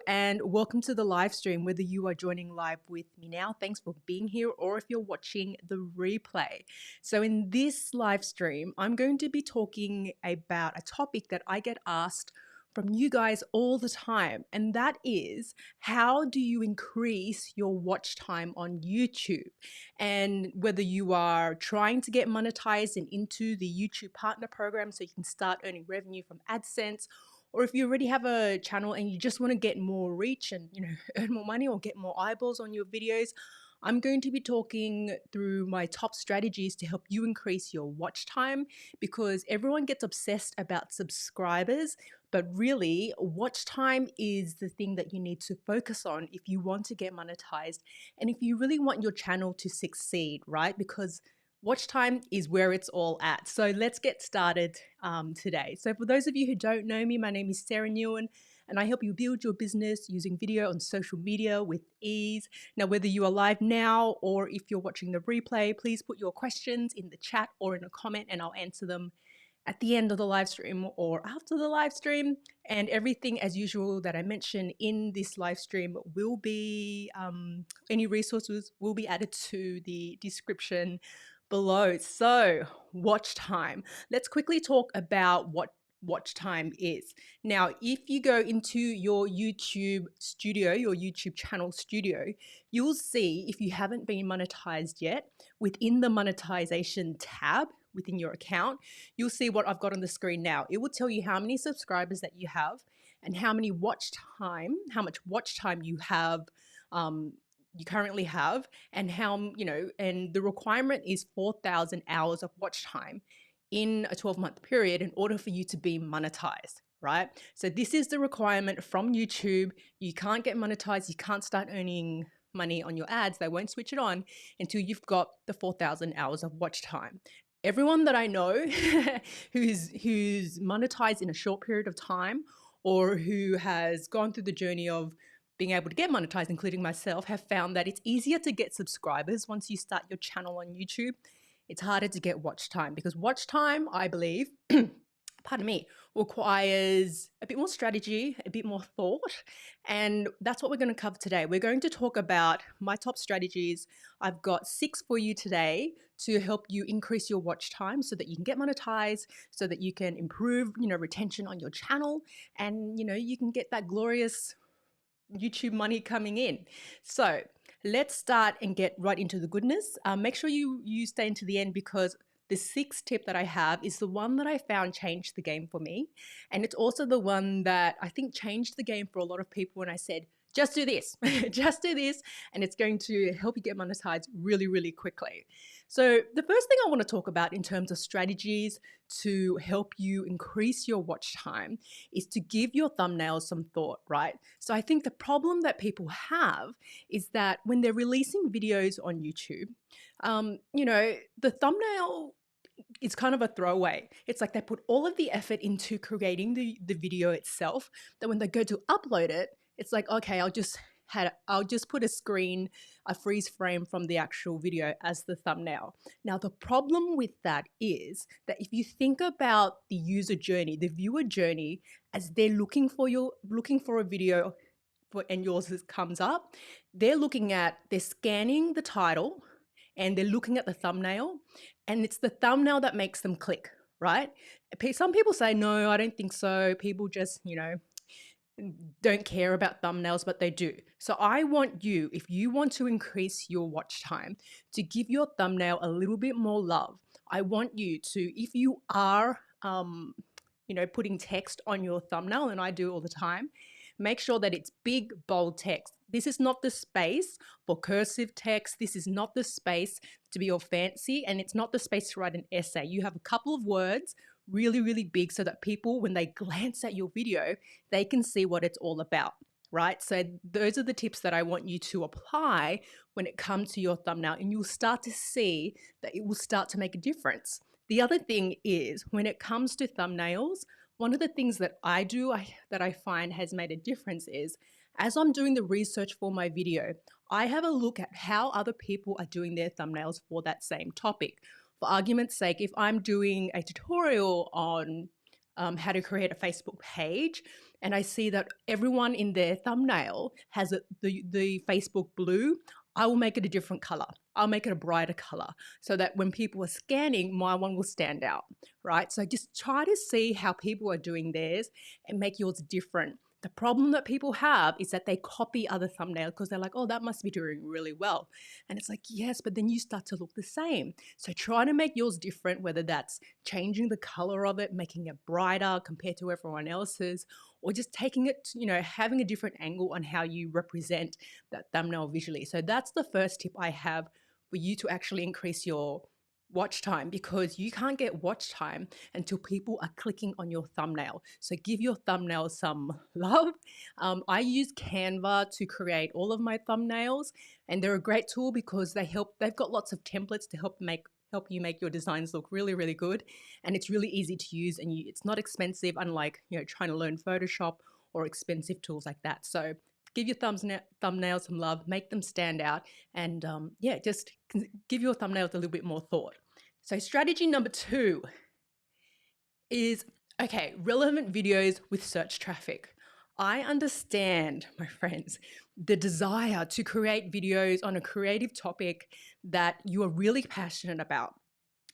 and welcome to the live stream. Whether you are joining live with me now, thanks for being here, or if you're watching the replay. So in this live stream, I'm going to be talking about a topic that I get asked from you guys all the time, and that is, how do you increase your watch time on YouTube? And whether you are trying to get monetized and into the YouTube partner program so you can start earning revenue from AdSense, or if you already have a channel and you just want to get more reach and earn more money or get more eyeballs on your videos, I'm going to be talking through my top strategies to help you increase your watch time, because everyone gets obsessed about subscribers, but really watch time is the thing that you need to focus on if you want to get monetized and if you really want your channel to succeed, right? Because watch time is where it's all at. So let's get started today. So for those of you who don't know me, my name is Sarah Newen, and I help you build your business using video on social media with ease. Now, whether you are live now or if you're watching the replay, please put your questions in the chat or in a comment and I'll answer them at the end of the live stream or after the live stream. And everything as usual that I mention in this live stream will be, any resources will be added to the description below. So watch time. Let's quickly talk about what watch time is. Now, if you go into your YouTube studio, your YouTube channel studio, you'll see, if you haven't been monetized yet, within the monetization tab within your account, you'll see what I've got on the screen now. It will tell you how many subscribers that you have and how much watch time you have, you currently have, and and the requirement is 4,000 hours of watch time in a 12-month period in order for you to be monetized, right? So this is the requirement from YouTube. You can't get monetized, you can't start earning money on your ads, they won't switch it on until you've got the 4,000 hours of watch time. Everyone that I know who's monetized in a short period of time, or who has gone through the journey of being able to get monetized, including myself, have found that it's easier to get subscribers once you start your channel on YouTube. It's harder to get watch time, because watch time, I believe, pardon me, requires a bit more strategy, a bit more thought. And that's what we're going to cover today. We're going to talk about my top strategies. I've got 6 for you today to help you increase your watch time so that you can get monetized, so that you can improve, retention on your channel, and, you can get that glorious YouTube money coming in. So let's start and get right into the goodness. Make sure you stay into the end, because the 6th tip that I have is the one that I found changed the game for me. And it's also the one that I think changed the game for a lot of people when I said, just do this, just do this, and it's going to help you get monetized really, really quickly. So the first thing I want to talk about in terms of strategies to help you increase your watch time is to give your thumbnails some thought, right? So I think the problem that people have is that when they're releasing videos on YouTube, the thumbnail, it's kind of a throwaway. It's like they put all of the effort into creating the video itself, that when they go to upload it, it's like, okay, I'll just put a freeze frame from the actual video as the thumbnail. Now, the problem with that is that if you think about the user journey, the viewer journey, as they're looking for a video and yours comes up, they're scanning the title and they're looking at the thumbnail, and it's the thumbnail that makes them click, right? Some people say, no, I don't think so. People just, don't care about thumbnails, but they do. So I want you, if you want to increase your watch time, to give your thumbnail a little bit more love. I want you to, if you are, putting text on your thumbnail, and I do all the time, make sure that it's big, bold text. This is not the space for cursive text. This is not the space to be all fancy, and it's not the space to write an essay. You have a couple of words, really, really big, so that people, when they glance at your video, they can see what it's all about, right? So those are the tips that I want you to apply when it comes to your thumbnail, and you'll start to see that it will start to make a difference. The other thing is, when it comes to thumbnails, one of the things that I do that I find has made a difference is, as I'm doing the research for my video, I have a look at how other people are doing their thumbnails for that same topic. For argument's sake, if I'm doing a tutorial on how to create a Facebook page, and I see that everyone in their thumbnail has the Facebook blue, I will make it a different color. I'll make it a brighter color so that when people are scanning, my one will stand out, right? So just try to see how people are doing theirs and make yours different. The problem that people have is that they copy other thumbnails because they're like, oh, that must be doing really well. And it's like, yes, but then you start to look the same. So try to make yours different, whether that's changing the color of it, making it brighter compared to everyone else's, or just taking it, having a different angle on how you represent that thumbnail visually. So that's the first tip I have for you to actually increase your watch time, because you can't get watch time until people are clicking on your thumbnail. So give your thumbnail some love. I use Canva to create all of my thumbnails, and they're a great tool because they've got lots of templates to help you make your designs look really, really good. And it's really easy to use, and it's not expensive, unlike trying to learn Photoshop or expensive tools like that. So give your thumbnails some love, make them stand out, and just give your thumbnails a little bit more thought. So strategy number 2 is, relevant videos with search traffic. I understand, my friends, the desire to create videos on a creative topic that you are really passionate about.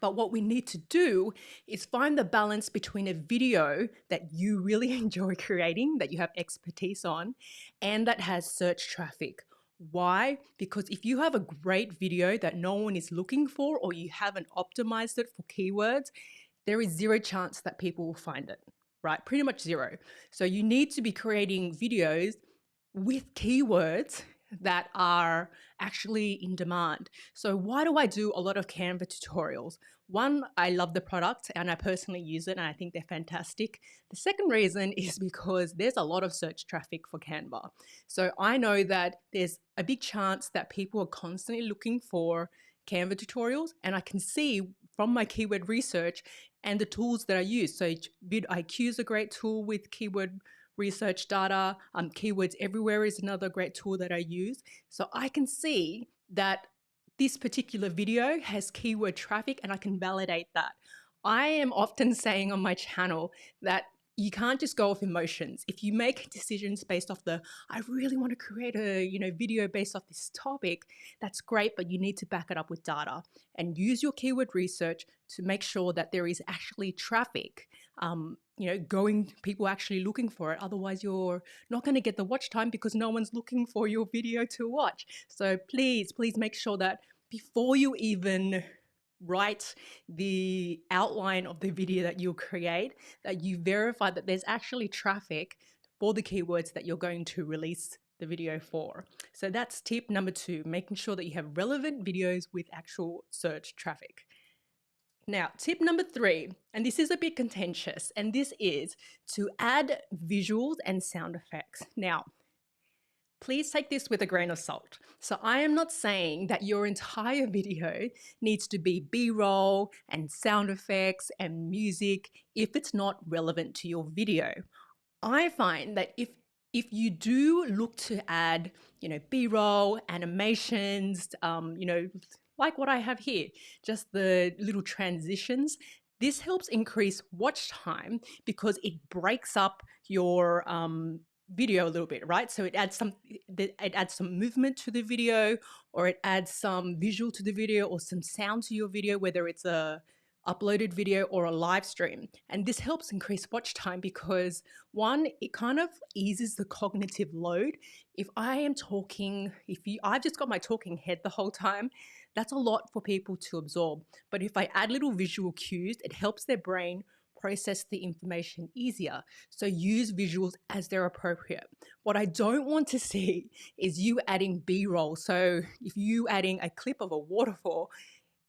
But what we need to do is find the balance between a video that you really enjoy creating, that you have expertise on, and that has search traffic. Why? Because if you have a great video that no one is looking for, or you haven't optimized it for keywords, there is zero chance that people will find it, right? Pretty much zero. So you need to be creating videos with keywords that are actually in demand. So why do I do a lot of Canva tutorials? One, I love the product and I personally use it and I think they're fantastic. The second reason is because there's a lot of search traffic for Canva. So I know that there's a big chance that people are constantly looking for Canva tutorials, and I can see from my keyword research and the tools that I use. So vidIQ is a great tool with keyword research data. Keywords Everywhere is another great tool that I use. So I can see that this particular video has keyword traffic and I can validate that. I am often saying on my channel that you can't just go off emotions. If you make decisions based off I really want to create a video based off this topic, that's great, but you need to back it up with data and use your keyword research to make sure that there is actually traffic, people actually looking for it. Otherwise, you're not going to get the watch time because no one's looking for your video to watch. So please make sure that before you even write the outline of the video that you'll create, that you verify that there's actually traffic for the keywords that you're going to release the video for. So that's tip number 2, making sure that you have relevant videos with actual search traffic. Now, tip number 3, and this is a bit contentious, and this is to add visuals and sound effects. Now, please take this with a grain of salt. So I am not saying that your entire video needs to be B-roll and sound effects and music if it's not relevant to your video. I find that if you do look to add, B-roll, animations, like what I have here, just the little transitions, this helps increase watch time because it breaks up your video a little bit, right? So it adds some movement to the video, or it adds some visual to the video, or some sound to your video, whether it's a uploaded video or a live stream. And this helps increase watch time because, one, it kind of eases the cognitive load. If I am talking, I've just got my talking head the whole time, that's a lot for people to absorb. But if I add little visual cues, it helps their brain process the information easier. So use visuals as they're appropriate. What I don't want to see is you adding B-roll. So if you adding a clip of a waterfall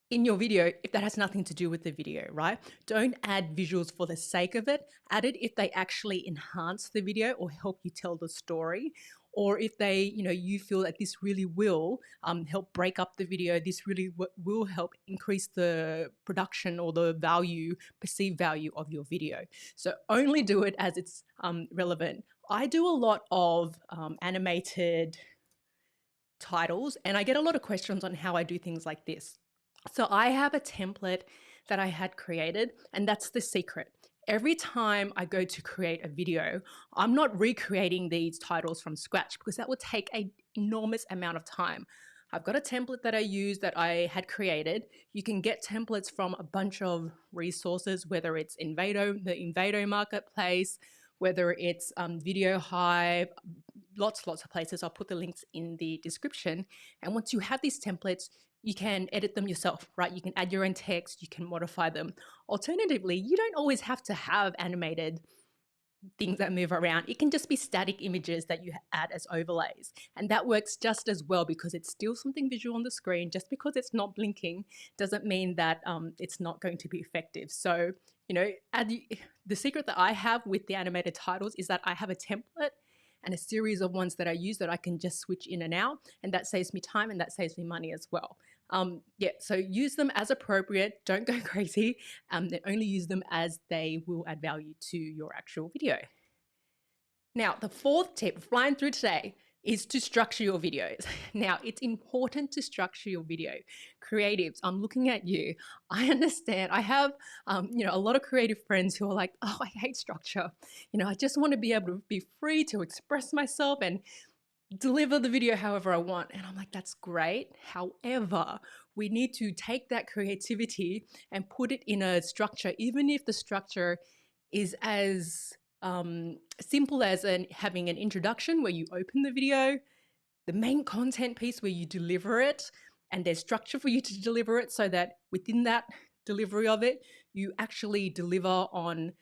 in your video, if that has nothing to do with the video, right? Don't add visuals for the sake of it. Add it if they actually enhance the video or help you tell the story, or if they, you feel that this really will help break up the video. This really will help increase the production or the perceived value of your video. So only do it as it's relevant. I do a lot of animated titles, and I get a lot of questions on how I do things like this. So I have a template that I had created, and that's the secret. every time I go to create a video, I'm not recreating these titles from scratch because that would take an enormous amount of time. I've got a template that I use that I had created. You can get templates from a bunch of resources, whether it's Envato, the Envato marketplace, whether it's Video Hive, lots of places. I'll put the links in the description. And once you have these templates, you can edit them yourself, right? You can add your own text, you can modify them. Alternatively, you don't always have to have animated things that move around. It can just be static images that you add as overlays. And that works just as well because it's still something visual on the screen. Just because it's not blinking doesn't mean that it's not going to be effective. So, you know, the secret that I have with the animated titles is that I have a template and a series of ones that I use that I can just switch in and out, and that saves me time and that saves me money as well. Yeah, so use them as appropriate. Don't go crazy. And only use them as they will add value to your actual video. Now, the fourth tip, flying through today, is to structure your videos. Now, it's important to structure your video. Creatives, I'm looking at you. I understand. I have, a lot of creative friends who are like, oh, I hate structure. I just want to be able to be free to express myself and deliver the video however I want. And I'm like, that's great. However, we need to take that creativity and put it in a structure, even if the structure is as simple as having an introduction where you open the video, the main content piece where you deliver it, and there's structure for you to deliver it so that within that delivery of it, you actually deliver on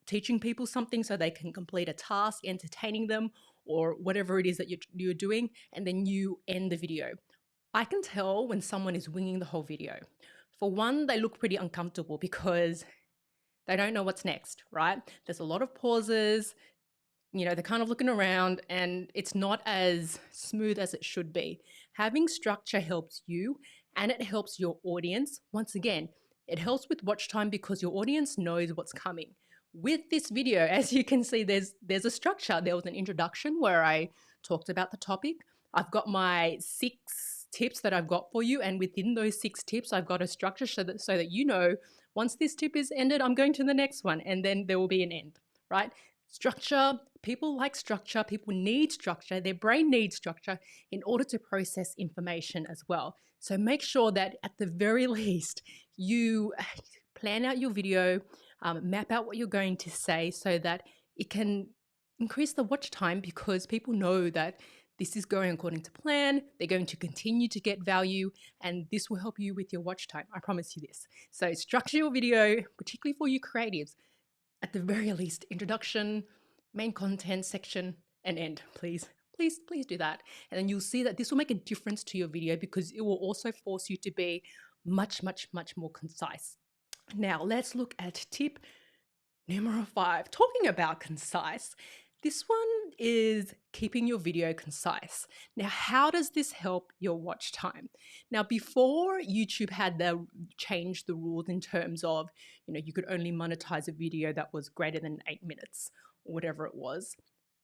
teaching people something so they can complete a task, entertaining them, or whatever it is that you're doing, and then you end the video. I can tell when someone is winging the whole video. For one, they look pretty uncomfortable because they don't know what's next, right? There's a lot of pauses, they're kind of looking around and it's not as smooth as it should be. Having structure helps you and it helps your audience. Once again, it helps with watch time because your audience knows what's coming. With this video, as you can see, there's a structure. There was an introduction where I talked about the topic. I've got my 6 tips that I've got for you. And within those 6 tips, I've got a structure so that you know, once this tip is ended, I'm going to the next one and then there will be an end, right? Structure, people like structure, people need structure, their brain needs structure in order to process information as well. So make sure that at the very least, you plan out your video, map out what you're going to say so that it can increase the watch time because people know that this is going according to plan. They're going to continue to get value and this will help you with your watch time. I promise you this. So structure your video, particularly for you creatives, at the very least, introduction, main content section, and end, please. Please do that. And then you'll see that this will make a difference to your video because it will also force you to be much more concise. Now let's look at tip numero 5. Talking about concise, this one is keeping your video concise. Now, how does this help your watch time? Now, before YouTube had changed the rules in terms of, you could only monetize a video that was greater than 8 minutes or whatever it was,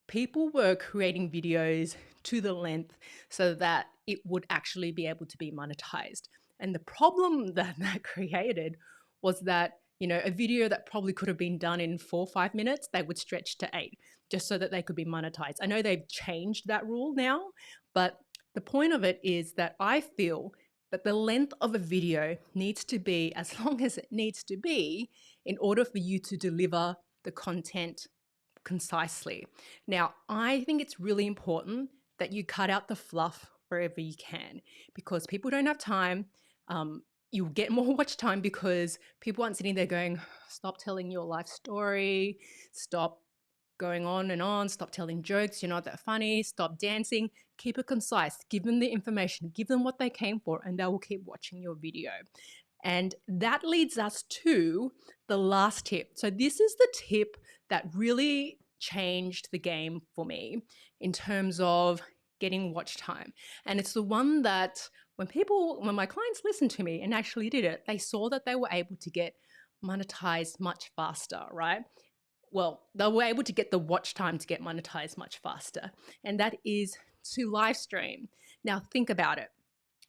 people were creating videos to the length so that it would actually be able to be monetized. And the problem that created was that, a video that probably could have been done in 4 or 5 minutes, they would stretch to 8 just so that they could be monetized. I know they've changed that rule now, but the point of it is that I feel that the length of a video needs to be as long as it needs to be in order for you to deliver the content concisely. Now, I think it's really important that you cut out the fluff wherever you can because people don't have time. You'll get more watch time because people aren't sitting there going, stop telling your life story, stop going on and on, stop telling jokes, you're not that funny, stop dancing. Keep it concise, give them the information, give them what they came for, and they will keep watching your video. And that leads us to the last tip. So this is the tip that really changed the game for me in terms of getting watch time. And it's the one that when my clients listened to me and actually did it, they saw that they were able to get monetized much faster, right? Well, they were able to get the watch time to get monetized much faster. And that is to live stream. Now think about it.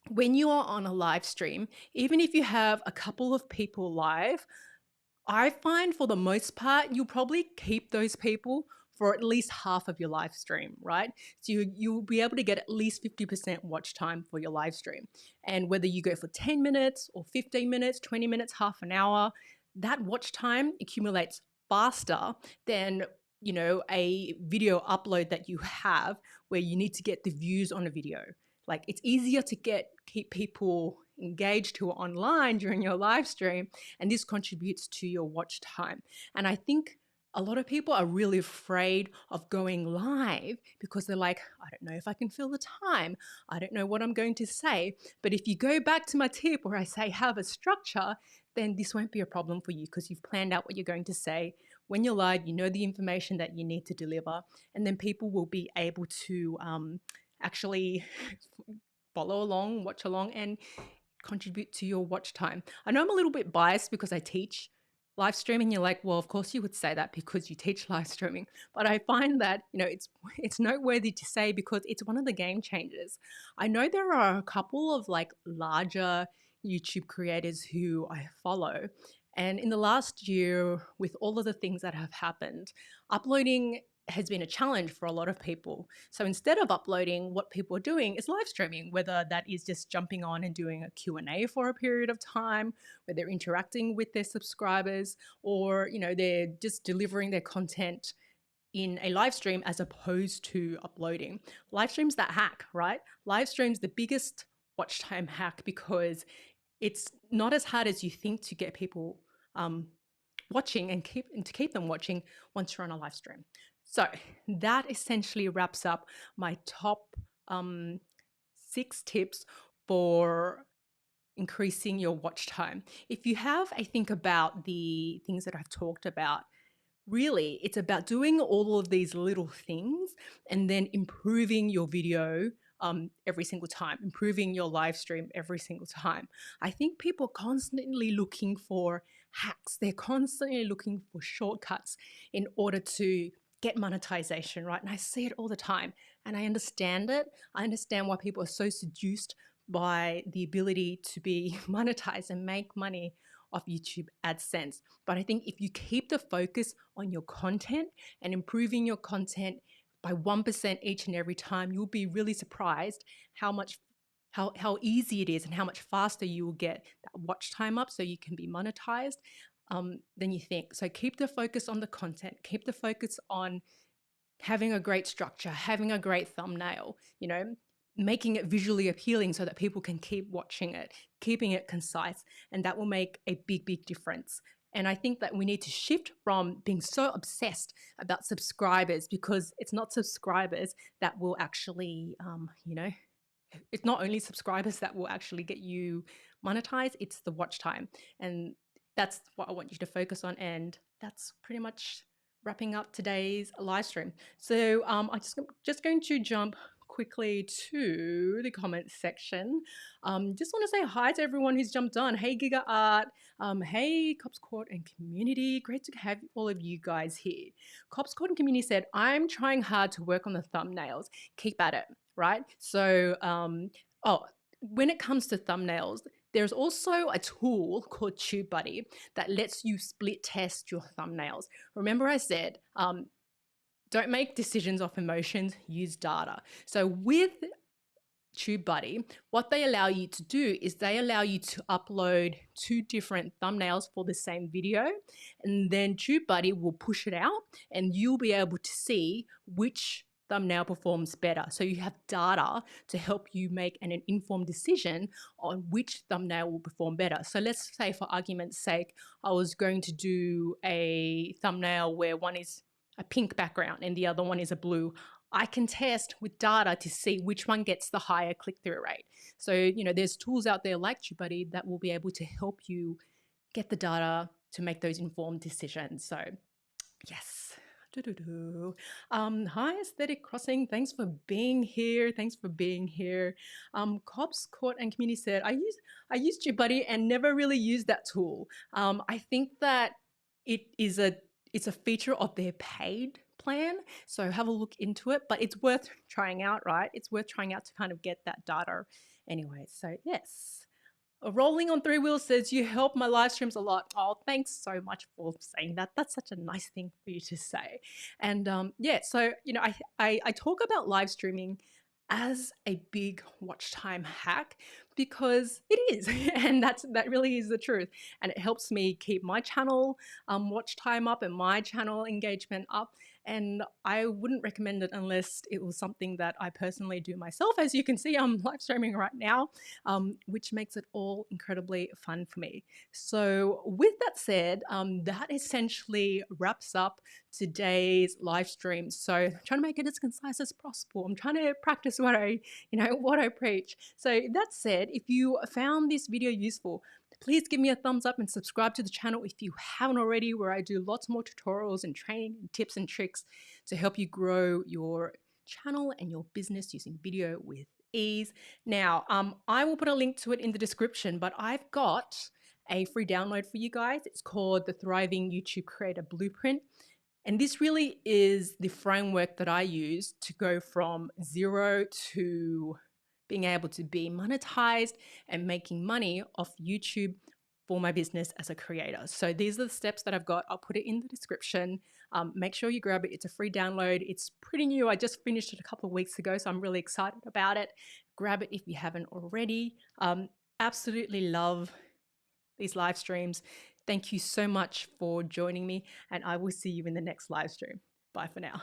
When you are on a live stream, even if you have a couple of people live, I find for the most part, you'll probably keep those people for at least half of your live stream, right? So you'll be able to get at least 50% watch time for your live stream. And whether you go for 10 minutes or 15 minutes, 20 minutes, half an hour, that watch time accumulates faster than a video upload that you have where you need to get the views on a video. Like, it's easier to keep people engaged who are online during your live stream, and this contributes to your watch time. And I think a lot of people are really afraid of going live because they're like, I don't know if I can fill the time. I don't know what I'm going to say. But if you go back to my tip where I say have a structure, then this won't be a problem for you because you've planned out what you're going to say. When you're live, you know the information that you need to deliver, and then people will be able to actually follow along, watch along, and contribute to your watch time. I know I'm a little bit biased because I teach live streaming. You're like, well, of course you would say that because you teach live streaming. But I find that, it's noteworthy to say because it's one of the game changers. I know there are a couple of like larger YouTube creators who I follow. And in the last year, with all of the things that have happened, uploading has been a challenge for a lot of people. So instead of uploading, what people are doing is live streaming, whether that is just jumping on and doing a Q&A for a period of time, where they're interacting with their subscribers, or they're just delivering their content in a live stream as opposed to uploading. Live stream's that hack, right? Live stream's the biggest watch time hack because it's not as hard as you think to get people watching and to keep them watching once you're on a live stream. So that essentially wraps up my top 6 tips for increasing your watch time. If you have a think about the things that I've talked about, really, it's about doing all of these little things and then improving your video every single time, improving your live stream every single time. I think people are constantly looking for hacks. They're constantly looking for shortcuts in order to get monetization, right? And I see it all the time and I understand it. I understand why people are so seduced by the ability to be monetized and make money off YouTube AdSense. But I think if you keep the focus on your content and improving your content by 1% each and every time, you'll be really surprised how easy it is and how much faster you will get that watch time up so you can be monetized than you think. So keep the focus on the content, keep the focus on having a great structure, having a great thumbnail, making it visually appealing so that people can keep watching it, keeping it concise, and that will make a big, big difference. And I think that we need to shift from being so obsessed about subscribers, because it's not subscribers that will actually, it's not only subscribers that will actually get you monetized, it's the watch time. And that's what I want you to focus on. And that's pretty much wrapping up today's live stream. So I'm just going to jump quickly to the comments section. Just want to say hi to everyone who's jumped on. Hey Giga Art, hey Cops Court and Community, great to have all of you guys here. Cops Court and Community said, I'm trying hard to work on the thumbnails. Keep at it, right? So, when it comes to thumbnails, there's also a tool called TubeBuddy that lets you split test your thumbnails. Remember I said, don't make decisions off emotions, use data. So with TubeBuddy, what they allow you to do is they allow you to upload 2 different thumbnails for the same video, and then TubeBuddy will push it out and you'll be able to see which thumbnail performs better. So you have data to help you make an informed decision on which thumbnail will perform better. So let's say, for argument's sake, I was going to do a thumbnail where one is a pink background and the other one is a blue. I can test with data to see which one gets the higher click-through rate. So, there's tools out there like TubeBuddy that will be able to help you get the data to make those informed decisions. So, yes. Hi, Aesthetic Crossing. Thanks for being here. Cops Court and Community said, I use TubeBuddy and never really used that tool. I think that it's a feature of their paid plan, so have a look into it, but it's worth trying out, right? It's worth trying out to kind of get that data anyway. So yes. Rolling on Three Wheels says, you help my live streams a lot. Oh, thanks so much for saying that. That's such a nice thing for you to say. And yeah, so, I talk about live streaming as a big watch time hack because it is. And that really is the truth. And it helps me keep my channel watch time up and my channel engagement up. And I wouldn't recommend it unless it was something that I personally do myself. As you can see, I'm live streaming right now, which makes it all incredibly fun for me. So with that said, that essentially wraps up today's live stream. So I'm trying to make it as concise as possible. I'm trying to practice what I preach. So that said, if you found this video useful, please give me a thumbs up and subscribe to the channel if you haven't already, where I do lots more tutorials and training and tips and tricks to help you grow your channel and your business using video with ease. Now, I will put a link to it in the description, but I've got a free download for you guys. It's called the Thriving YouTube Creator Blueprint. And this really is the framework that I use to go from zero to being able to be monetized and making money off YouTube for my business as a creator. So these are the steps that I've got. I'll put it in the description. Make sure you grab it. It's a free download. It's pretty new. I just finished it a couple of weeks ago, so I'm really excited about it. Grab it if you haven't already. Absolutely love these live streams. Thank you so much for joining me, and I will see you in the next live stream. Bye for now.